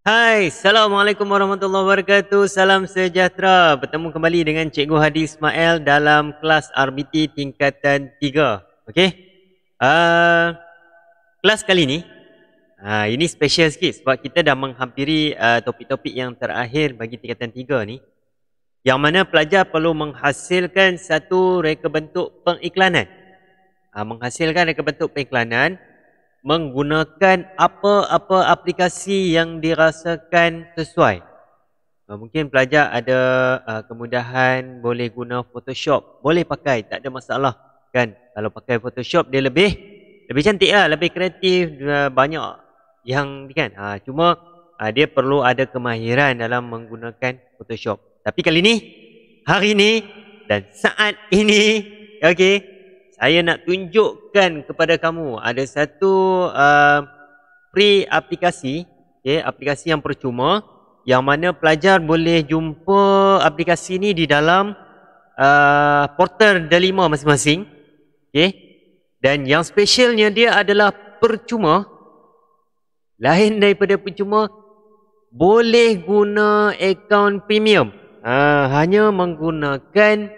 Hai, Assalamualaikum warahmatullahi wabarakatuh. Salam sejahtera. Bertemu kembali dengan Cikgu Hadi Ismail dalam kelas RBT tingkatan 3. Okey. Kelas kali ni, ini special sikit sebab kita dah menghampiri topik-topik yang terakhir bagi tingkatan 3 ni. Yang mana pelajar perlu menghasilkan satu reka bentuk pengiklanan. Menghasilkan reka bentuk pengiklanan menggunakan apa-apa aplikasi yang dirasakan sesuai. Mungkin pelajar ada kemudahan boleh guna Photoshop, boleh pakai, tak ada masalah kan. Kalau pakai Photoshop dia lebih cantik lah, lebih kreatif, banyak yang kan. Cuma dia perlu ada kemahiran dalam menggunakan Photoshop. Tapi kali ni, hari ni dan saat ini, okey, saya nak tunjukkan kepada kamu ada satu free aplikasi, aplikasi yang percuma yang mana pelajar boleh jumpa aplikasi ni di dalam portal Delima masing-masing. Dan yang specialnya dia adalah percuma. Lain daripada percuma, boleh guna akaun premium. Hanya menggunakan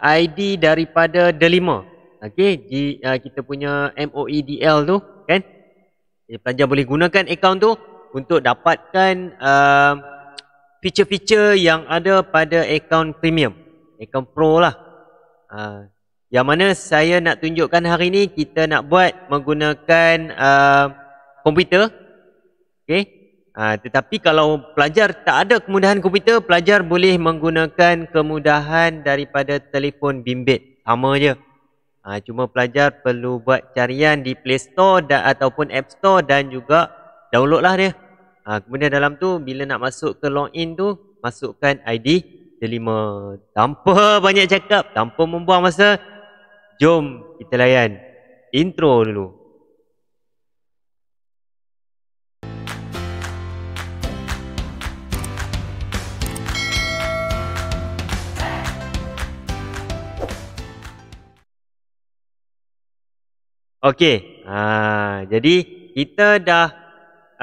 ID daripada Delima. Kita punya MOEDL tu kan. Pelajar boleh gunakan akaun tu untuk dapatkan feature-feature yang ada pada akaun premium, akaun pro lah. Yang mana saya nak tunjukkan hari ni, kita nak buat menggunakan komputer. Tetapi kalau pelajar tak ada kemudahan komputer, pelajar boleh menggunakan kemudahan daripada telefon bimbit, sama je. Cuma pelajar perlu buat carian di Play Store ataupun App Store dan juga download lah dia. Kemudian dalam tu bila nak masuk ke login tu, masukkan ID Delima. Tanpa banyak cakap, tanpa membuang masa, jom kita layan intro dulu. Okey, jadi kita dah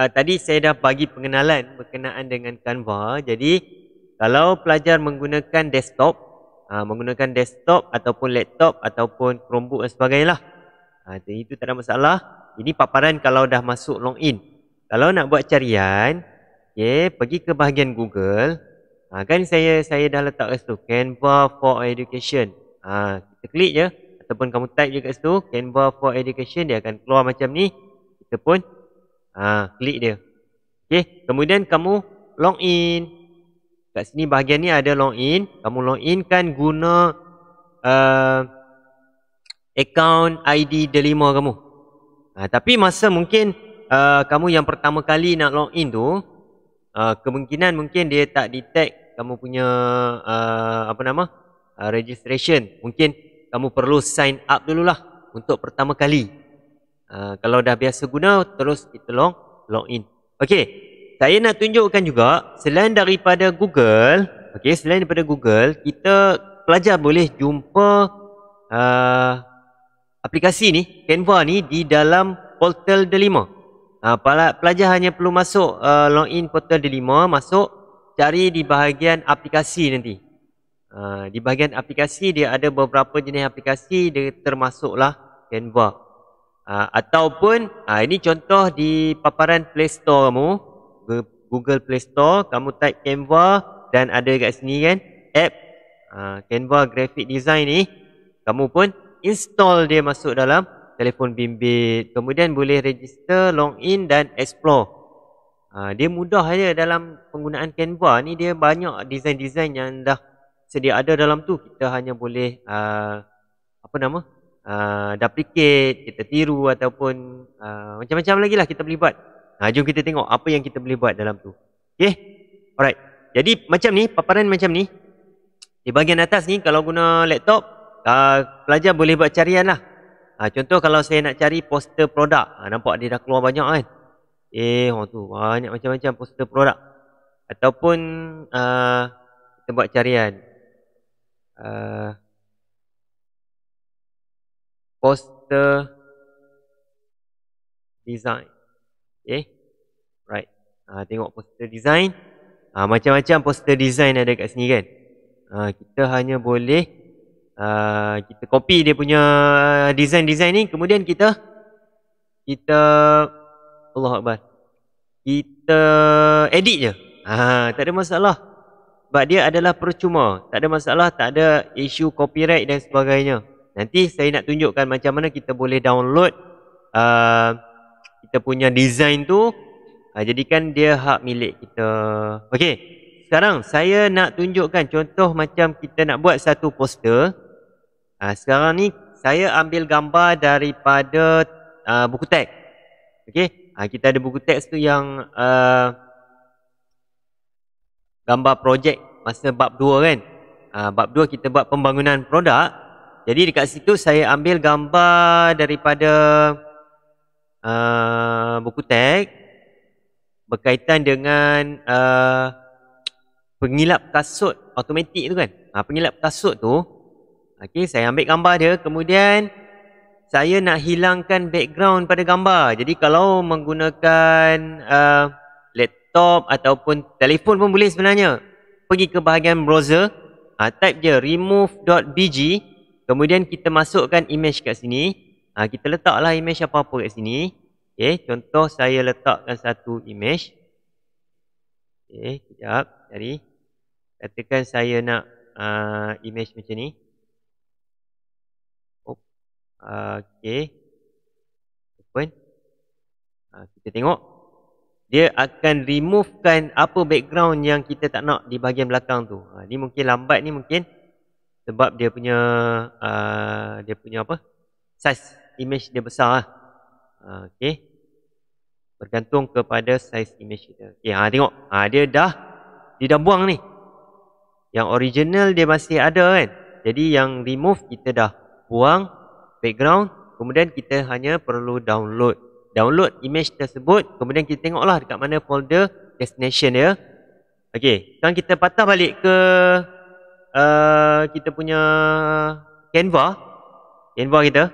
tadi saya dah bagi pengenalan berkenaan dengan Canva. Jadi kalau pelajar menggunakan desktop, ataupun laptop ataupun Chromebook dan sebagainya lah, itu tak ada masalah. Ini paparan kalau dah masuk login. Kalau nak buat carian, pergi ke bahagian Google. Kan saya dah letak kat situ Canva for Education. Kita klik je ataupun kamu type je kat situ Canva for Education, dia akan keluar macam ni. Kita pun klik dia. Kemudian kamu login. Kat sini bahagian ni ada login. Kamu login kan guna akaun ID Delima kamu. Tapi masa mungkin kamu yang pertama kali nak login tu, kemungkinan mungkin dia tak detect kamu punya registration. Mungkin kamu perlu sign up dululah untuk pertama kali. Kalau dah biasa guna, terus kita login. Okey, saya nak tunjukkan juga selain daripada Google, kita pelajar boleh jumpa aplikasi ni, Canva ni di dalam portal Delima. Pelajar hanya perlu masuk login portal Delima, masuk cari di bahagian aplikasi nanti. Di bahagian aplikasi dia ada beberapa jenis aplikasi, dia termasuklah Canva. Ataupun ini contoh di paparan Play Store kamu, Google Play Store, kamu type Canva dan ada kat sini kan app Canva Graphic Design ni, kamu pun install dia masuk dalam telefon bimbit. Kemudian boleh register, login dan explore. Dia mudah aja dalam penggunaan Canva ni, dia banyak design-design yang dah sedia ada dalam tu. Kita hanya boleh duplicate, kita tiru ataupun macam-macam lagi lah kita boleh buat. Jom kita tengok apa yang kita boleh buat dalam tu. Okay, alright. Jadi macam ni, paparan macam ni. Di bahagian atas ni kalau guna laptop, pelajar boleh buat carian lah. Contoh kalau saya nak cari poster produk, nampak dia dah keluar banyak kan. Tu banyak macam-macam poster produk. Ataupun kita buat carian poster design. Right. Tengok poster design. Macam-macam poster design ada kat sini kan. Kita hanya boleh kita copy dia punya design-design ni, kemudian kita Allah Akbar, kita edit je. Tak ada masalah. Sebab dia adalah percuma. Tak ada masalah, tak ada isu copyright dan sebagainya. Nanti saya nak tunjukkan macam mana kita boleh download kita punya design tu, jadikan dia hak milik kita. Okey, sekarang saya nak tunjukkan contoh macam kita nak buat satu poster. Sekarang ni saya ambil gambar daripada buku teks. Okey, kita ada buku teks tu yang gambar projek masa bab 2 kan. Bab 2 kita buat pembangunan produk. Jadi dekat situ saya ambil gambar daripada buku teks berkaitan dengan pengilap kasut automatik tu kan. Pengilap kasut tu, okey, saya ambil gambar dia, kemudian saya nak hilangkan background pada gambar. Jadi kalau menggunakan laptop ataupun telefon pun boleh sebenarnya. Pergi ke bahagian browser, type je remove.bg, kemudian kita masukkan image kat sini. Kita letaklah image apa-apa kat sini. Okay, contoh saya letakkan satu image. Okay, sekejap, cari. Katakan saya nak image macam ni. Okay, open. Kita tengok. Dia akan removekan apa background yang kita tak nak di bahagian belakang tu. Ni mungkin lambat ni mungkin sebab dia punya apa? Size image dia besar lah. Okey. Bergantung kepada size image kita. Okey, tengok. Dia dah buang ni. Yang original dia masih ada kan. Jadi yang remove kita dah buang background, kemudian kita hanya perlu download image tersebut, kemudian kita tengoklah dekat mana folder destination dia. Okey, sekarang kita patah balik ke kita punya Canva kita.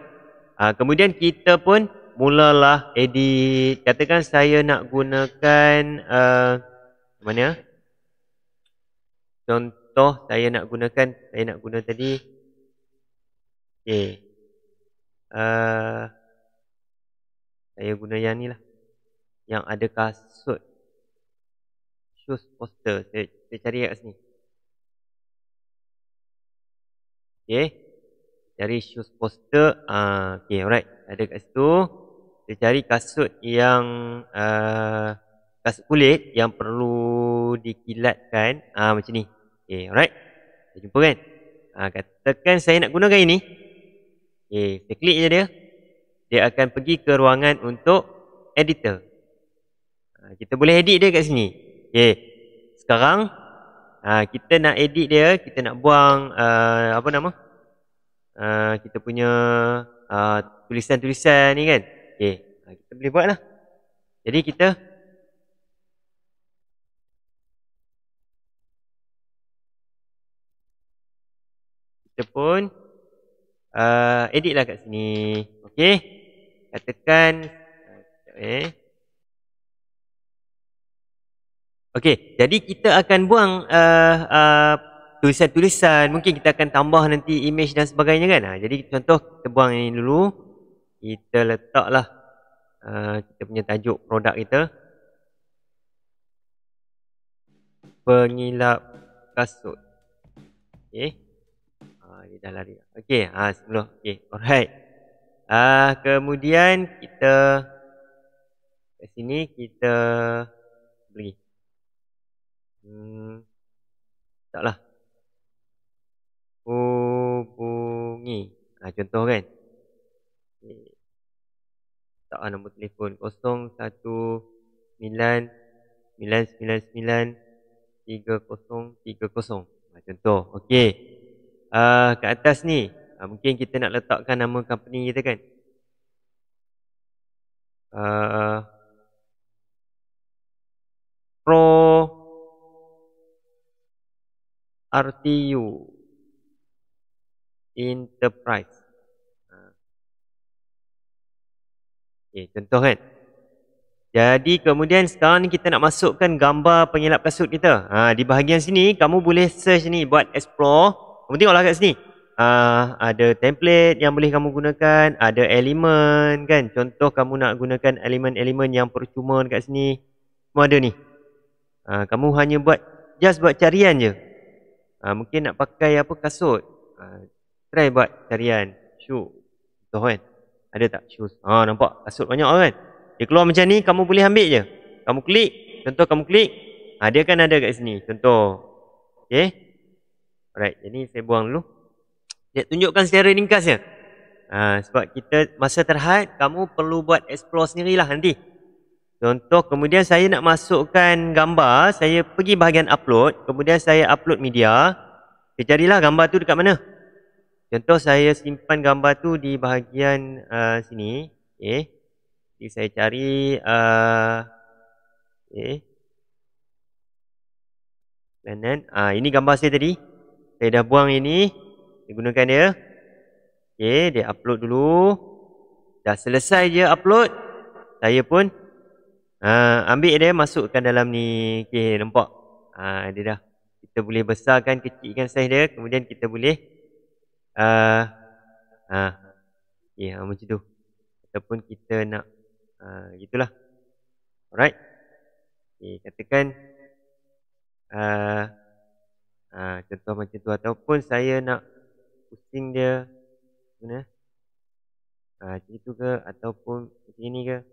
Kemudian kita pun mulalah edit. Katakan saya nak gunakan mana? Contoh saya nak guna tadi. Okey. Saya guna yang ni lah, yang ada kasut, shoes poster. Saya cari kat sini. Okay, cari shoes poster. Okay, alright, ada kat situ. Saya cari kasut yang kasut kulit yang perlu dikilatkan. Macam ni. Okay, alright. Saya jumpa kan. Katakan saya nak gunakan ini. Okay, saya klik je dia. Dia akan pergi ke ruangan untuk editor. Kita boleh edit dia kat sini. Okay. Sekarang kita nak edit dia, kita nak buang apa nama? Kita punya tulisan-tulisan ni kan. Okay. Kita boleh buat lah. Jadi kita pun edit lah kat sini. Okay. Katakan okey, jadi kita akan buang tulisan-tulisan, mungkin kita akan tambah nanti image dan sebagainya kan. Jadi contoh kita buang ini dulu. Kita letaklah kita punya tajuk produk kita, pengilap kasut. Okey. Dia dah lari. Okey, sebelum. Okey, alright. Kemudian kita kat sini kita beri taklah hubungi. Contoh kan. Tak nombor telefon 0199993030. Contoh. Okey. Kat atas ni mungkin kita nak letakkan nama company kita kan. Pro RTU Enterprise. Contoh kan. Jadi kemudian sekarang ni kita nak masukkan gambar pengilap kasut kita. Di bahagian sini kamu boleh search ni, buat explore. Kamu tengoklah kat sini. Ada template yang boleh kamu gunakan, ada elemen kan. Contoh kamu nak gunakan elemen-elemen yang percuma dekat sini. Semua ada ni. Kamu hanya buat carian je. Mungkin nak pakai apa kasut. Try buat carian shoe. Contoh kan. Ada tak shoes? Nampak kasut banyak kan. Dia keluar macam ni, kamu boleh ambil je. Kamu klik, contoh kamu klik, dia kan ada kat sini. Contoh. Okay. Alright, jadi saya buang dulu. Dia tunjukkan secara ringkas je. Sebab kita masa terhad, kamu perlu buat explore sendirilah nanti. Contoh, kemudian saya nak masukkan gambar, saya pergi bahagian upload, kemudian saya upload media. Saya carilah gambar tu dekat mana. Contoh, saya simpan gambar tu di bahagian sini. Okay. Jadi saya cari kanan. Ini gambar saya tadi. Saya dah buang ini. Saya gunakan dia. Okay, dia upload dulu. Dah selesai je upload. Saya pun ambil dia, masukkan dalam ni. Okay, nampak? Dia dah. Kita boleh besarkan, kecilkan saiz dia. Kemudian kita boleh macam tu. Ataupun kita nak gitulah. Alright. Okay, katakan contoh macam tu. Ataupun saya nak pusing dia mana? Macam itu ke? Ataupun macam ni ke?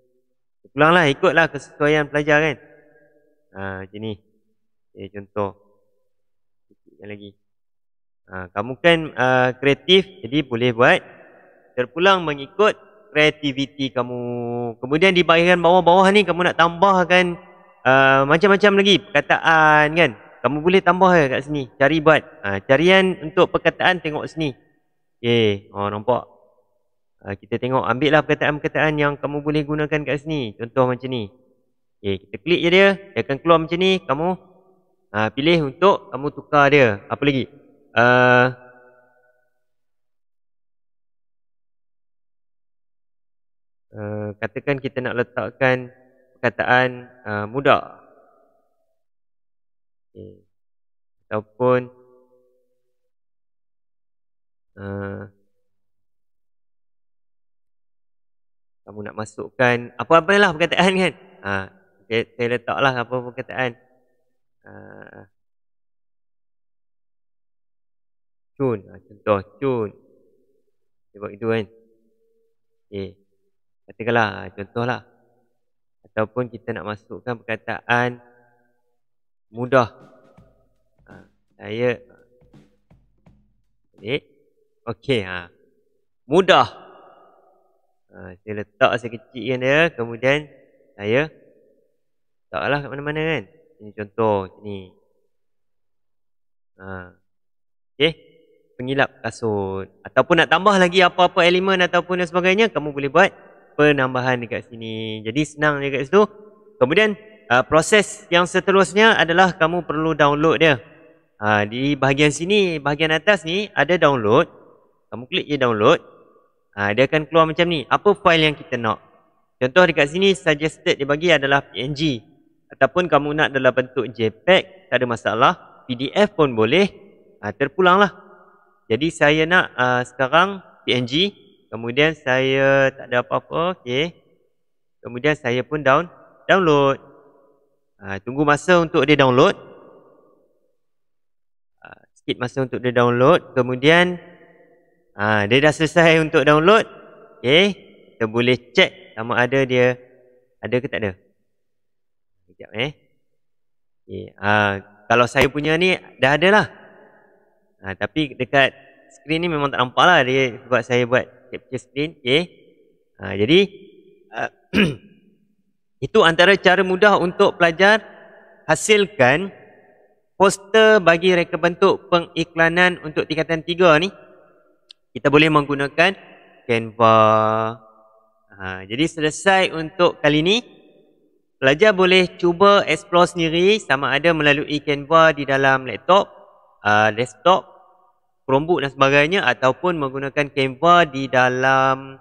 Pulanglah, ikutlah kesesuaian pelajar kan. Macam ni. Okay, contoh. Sikitkan lagi. Kamu kan kreatif, jadi boleh buat terpulang mengikut kreativiti kamu. Kemudian di bahagian bawah-bawah ni kamu nak tambahkan macam-macam lagi perkataan kan. Kamu boleh tambah kat sini. Cari buat. Carian untuk perkataan tengok sini. Okay. Nampak. Kita tengok. Ambil lah perkataan-perkataan yang kamu boleh gunakan kat sini. Contoh macam ni. Okay. Kita klik je dia. Dia akan keluar macam ni. Kamu pilih untuk kamu tukar dia. Apa lagi? Katakan kita nak letakkan perkataan mudah. Okay. Ataupun kamu nak masukkan apa-apalah perkataan kan. Saya letaklah apa-apa perkataan. Cun. Contoh cun. Saya buat itu kan. Okay. Katakanlah, contohlah. Ataupun kita nak masukkan perkataan mudah. Saya okey, mudah. Saya letak, saya kecilkan dia. Kemudian saya letaklah kat mana-mana kan. Ini contoh sini. Okey, pengilap kasut. Ataupun nak tambah lagi apa-apa elemen ataupun dan sebagainya, kamu boleh buat penambahan dekat sini. Jadi senang je kat situ. Kemudian proses yang seterusnya adalah kamu perlu download dia. Di bahagian sini, bahagian atas ni ada download. Kamu klik je download. Dia akan keluar macam ni. Apa file yang kita nak? Contoh dekat sini suggested dia bagi adalah PNG. Ataupun kamu nak dalam bentuk JPEG, tak ada masalah. PDF pun boleh. Terpulanglah. Jadi saya nak sekarang PNG. Kemudian saya tak ada apa-apa. Okay. Kemudian saya pun download. Tunggu masa untuk dia download. Sikit masa untuk dia download. Kemudian dia dah selesai untuk download. Okay. Kita boleh cek sama ada dia ada ke tak ada. Sekejap Okay. Kalau saya punya ni dah ada lah. Tapi dekat skrin ni memang tak nampak lah dia, sebab saya buat capture screen. Okay. Jadi itu antara cara mudah untuk pelajar hasilkan poster bagi reka bentuk pengiklanan untuk tingkatan 3 ni. Kita boleh menggunakan Canva. Jadi selesai untuk kali ni. Pelajar boleh cuba explore sendiri sama ada melalui Canva di dalam laptop, desktop, Chromebook dan sebagainya, ataupun menggunakan Canva di dalam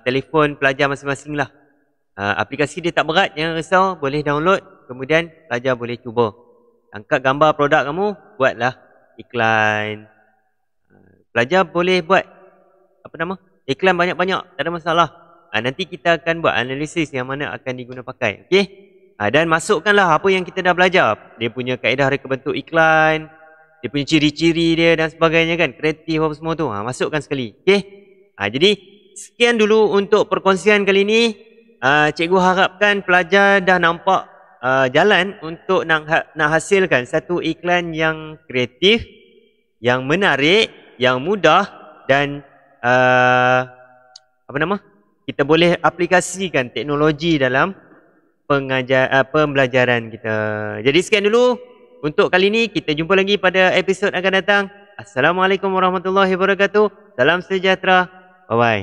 telefon pelajar masing-masing lah. Aplikasi dia tak berat, jangan risau, boleh download, kemudian pelajar boleh cuba. Angkat gambar produk kamu, buatlah iklan. Pelajar boleh buat iklan banyak-banyak, tak ada masalah. Nanti kita akan buat analisis yang mana akan diguna pakai. Okey? Dan masukkanlah apa yang kita dah belajar. Dia punya kaedah reka bentuk iklan, dia punya ciri-ciri dia dan sebagainya kan, kreatif apa semua tu. Masukkan sekali. Okey? Jadi sekian dulu untuk perkongsian kali ini. Cikgu harapkan pelajar dah nampak jalan untuk nak hasilkan satu iklan yang kreatif, yang menarik, yang mudah dan kita boleh aplikasikan teknologi dalam pembelajaran kita. Jadi sekian dulu untuk kali ini. Kita jumpa lagi pada episod akan datang. Assalamualaikum warahmatullahi wabarakatuh. Salam sejahtera. Bye-bye.